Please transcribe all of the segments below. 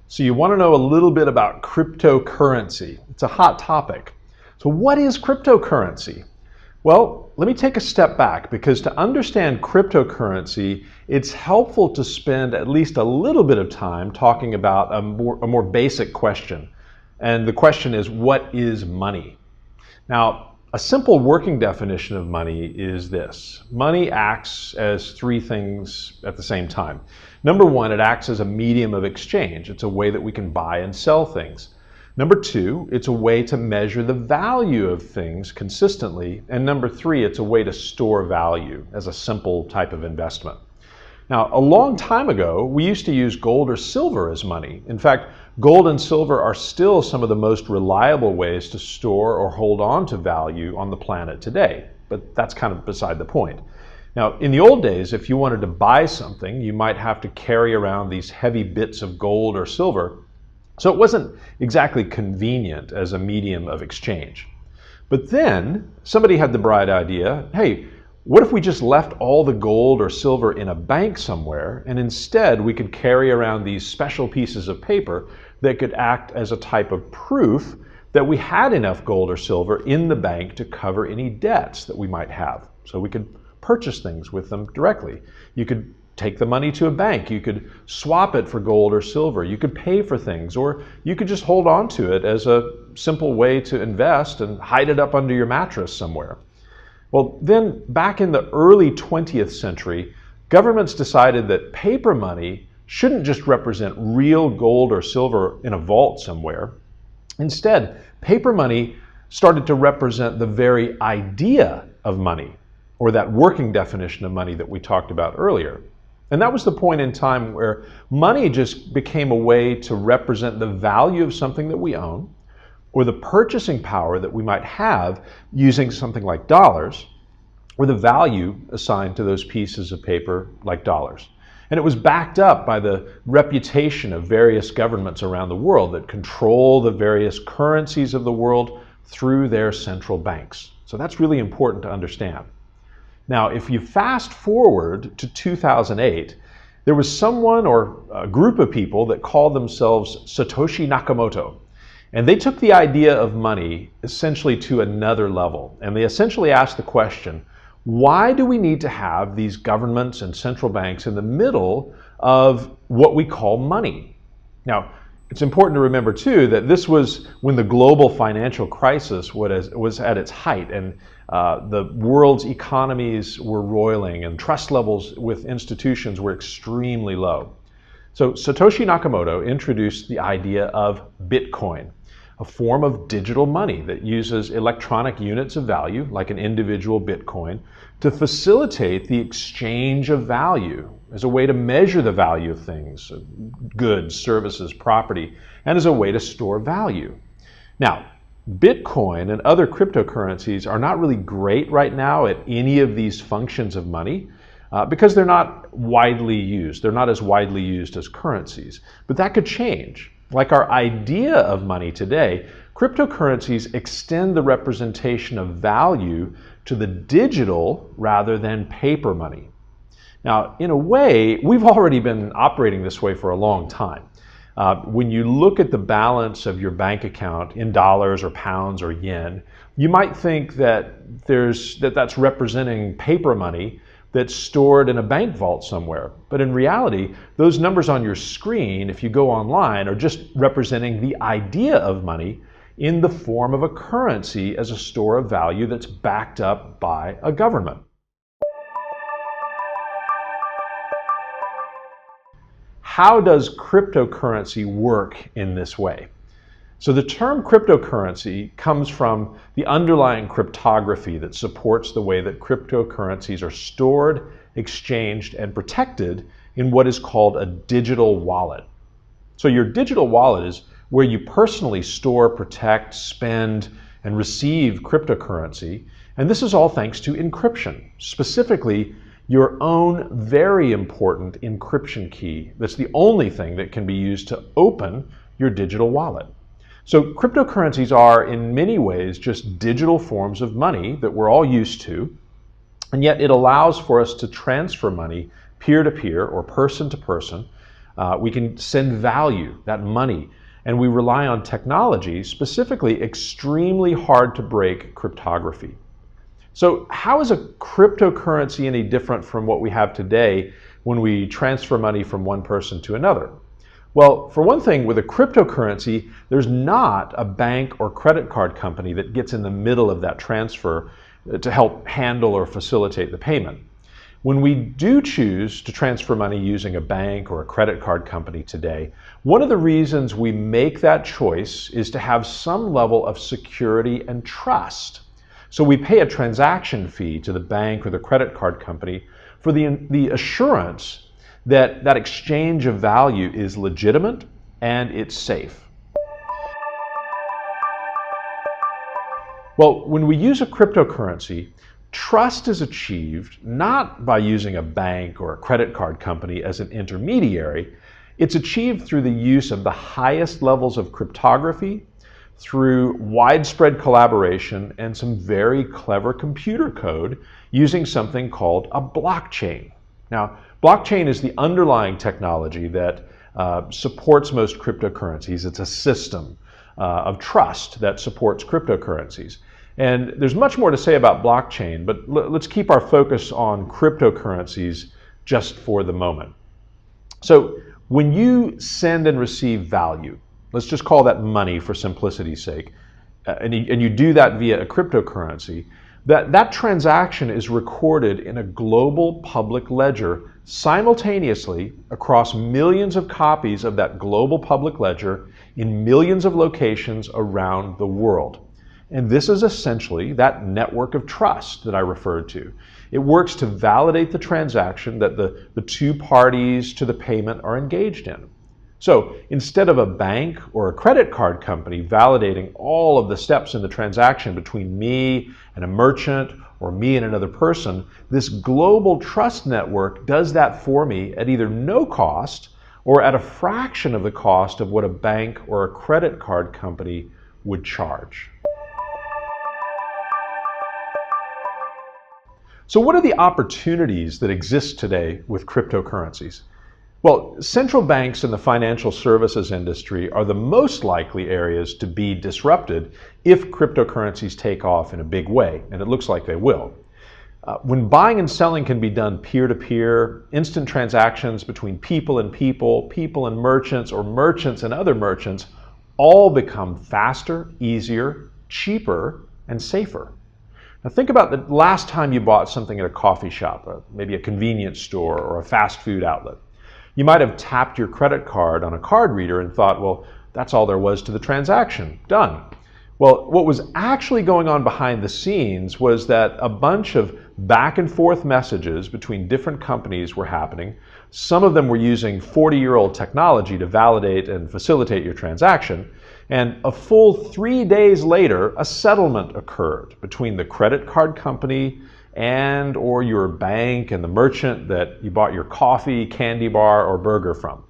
So you want to know a little bit about cryptocurrency. It's a hot topic. So what is cryptocurrency? Well, let me take a step back, because to understand cryptocurrency, it's helpful to spend at least a little bit of time talking about a more basic question. And the question is, what is money? Now, a simple working definition of money is this. Money acts as three things at the same time. Number one, it acts as a medium of exchange. It's a way that we can buy and sell things. Number two, it's a way to measure the value of things consistently. And number three, it's a way to store value as a simple type of investment. Now, a long time ago, we used to use gold or silver as money. In fact, gold and silver are still some of the most reliable ways to store or hold on to value on the planet today. But that's kind of beside the point. Now, in the old days, if you wanted to buy something, you might have to carry around these heavy bits of gold or silver. So it wasn't exactly convenient as a medium of exchange. But then somebody had the bright idea, hey, what if we just left all the gold or silver in a bank somewhere, and instead we could carry around these special pieces of paper that could act as a type of proof that we had enough gold or silver in the bank to cover any debts that we might have. So we could purchase things with them directly. You could take the money to a bank, you could swap it for gold or silver, you could pay for things, or you could just hold on to it as a simple way to invest and hide it up under your mattress somewhere. Well, then back in the early 20th century, governments decided that paper money shouldn't just represent real gold or silver in a vault somewhere. Instead, paper money started to represent the very idea of money, or that working definition of money that we talked about earlier. And that was the point in time where money just became a way to represent the value of something that we own, or the purchasing power that we might have using something like dollars, or the value assigned to those pieces of paper like dollars. And it was backed up by the reputation of various governments around the world that control the various currencies of the world through their central banks. So that's really important to understand. Now, if you fast forward to 2008, there was someone or a group of people that called themselves Satoshi Nakamoto. And they took the idea of money essentially to another level. And they essentially asked the question, why do we need to have these governments and central banks in the middle of what we call money? Now, it's important to remember too that this was when the global financial crisis was at its height, and the world's economies were roiling and trust levels with institutions were extremely low. So Satoshi Nakamoto introduced the idea of Bitcoin, a form of digital money that uses electronic units of value, like an individual Bitcoin, to facilitate the exchange of value as a way to measure the value of things, goods, services, property, and as a way to store value. Now, Bitcoin and other cryptocurrencies are not really great right now at any of these functions of money because they're not widely used. They're not as widely used as currencies. But that could change. Like our idea of money today, cryptocurrencies extend the representation of value to the digital rather than paper money. Now, in a way, we've already been operating this way for a long time. When you look at the balance of your bank account in dollars or pounds or yen, you might think that that's representing paper money that's stored in a bank vault somewhere. But in reality, those numbers on your screen, if you go online, are just representing the idea of money in the form of a currency as a store of value that's backed up by a government. How does cryptocurrency work in this way? So the term cryptocurrency comes from the underlying cryptography that supports the way that cryptocurrencies are stored, exchanged, and protected in what is called a digital wallet. So your digital wallet is where you personally store, protect, spend, and receive cryptocurrency. And this is all thanks to encryption, specifically your own very important encryption key. That's the only thing that can be used to open your digital wallet. So cryptocurrencies are in many ways just digital forms of money that we're all used to, and yet it allows for us to transfer money peer-to-peer or person-to-person We can send value, that money, and we rely on technology, specifically extremely hard to break cryptography. So how is a cryptocurrency any different from what we have today when we transfer money from one person to another? Well, for one thing, with a cryptocurrency, there's not a bank or credit card company that gets in the middle of that transfer to help handle or facilitate the payment. When we do choose to transfer money using a bank or a credit card company today, one of the reasons we make that choice is to have some level of security and trust. So we pay a transaction fee to the bank or the credit card company for the assurance that that exchange of value is legitimate and it's safe. Well, when we use a cryptocurrency, trust is achieved not by using a bank or a credit card company as an intermediary. It's achieved through the use of the highest levels of cryptography, through widespread collaboration, and some very clever computer code using something called a blockchain. Now, blockchain is the underlying technology that supports most cryptocurrencies. It's a system of trust that supports cryptocurrencies. And there's much more to say about blockchain, but let's keep our focus on cryptocurrencies just for the moment. So when you send and receive value, let's just call that money for simplicity's sake, and you do that via a cryptocurrency, that transaction is recorded in a global public ledger simultaneously across millions of copies of that global public ledger in millions of locations around the world. And this is essentially that network of trust that I referred to. It works to validate the transaction that the two parties to the payment are engaged in. So instead of a bank or a credit card company validating all of the steps in the transaction between me and a merchant or me and another person, this global trust network does that for me at either no cost or at a fraction of the cost of what a bank or a credit card company would charge. So what are the opportunities that exist today with cryptocurrencies? Well, central banks and the financial services industry are the most likely areas to be disrupted if cryptocurrencies take off in a big way, and it looks like they will. When buying and selling can be done peer-to-peer, instant transactions between people and people and merchants, or merchants and other merchants, all become faster, easier, cheaper, and safer. Now think about the last time you bought something at a coffee shop, maybe a convenience store or a fast food outlet. You might have tapped your credit card on a card reader and thought, well, that's all there was to the transaction. Done. Well, what was actually going on behind the scenes was that a bunch of back and forth messages between different companies were happening. Some of them were using 40-year-old technology to validate and facilitate your transaction. And a full 3 days later, a settlement occurred between the credit card company and or your bank and the merchant that you bought your coffee, candy bar, or burger from.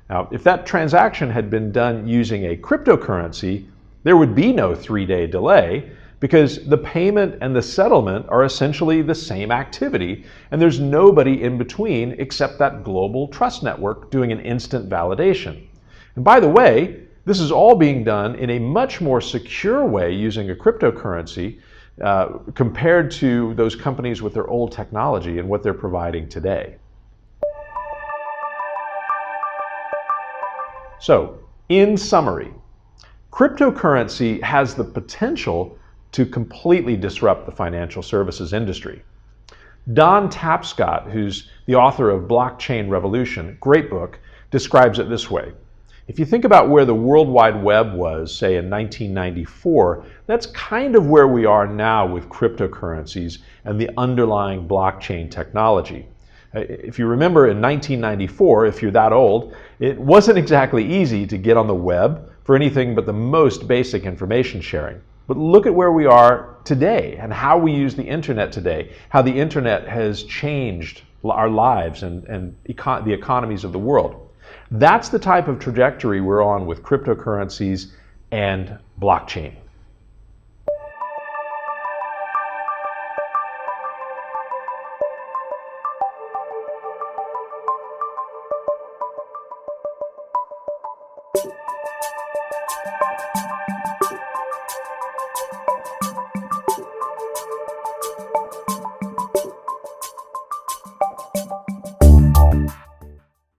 Now, if that transaction had been done using a cryptocurrency, there would be no 3-day delay because the payment and the settlement are essentially the same activity, and there's nobody in between except that global trust network doing an instant validation. And by the way, this is all being done in a much more secure way using a cryptocurrency compared to those companies with their old technology and what they're providing today. So, in summary, cryptocurrency has the potential to completely disrupt the financial services industry. Don Tapscott, who's the author of Blockchain Revolution, great book, describes it this way. If you think about where the World Wide Web was, say, in 1994, that's kind of where we are now with cryptocurrencies and the underlying blockchain technology. If you remember in 1994, if you're that old, it wasn't exactly easy to get on the web for anything but the most basic information sharing. But look at where we are today and how we use the internet today, how the internet has changed our lives and the economies of the world. That's the type of trajectory we're on with cryptocurrencies and blockchain.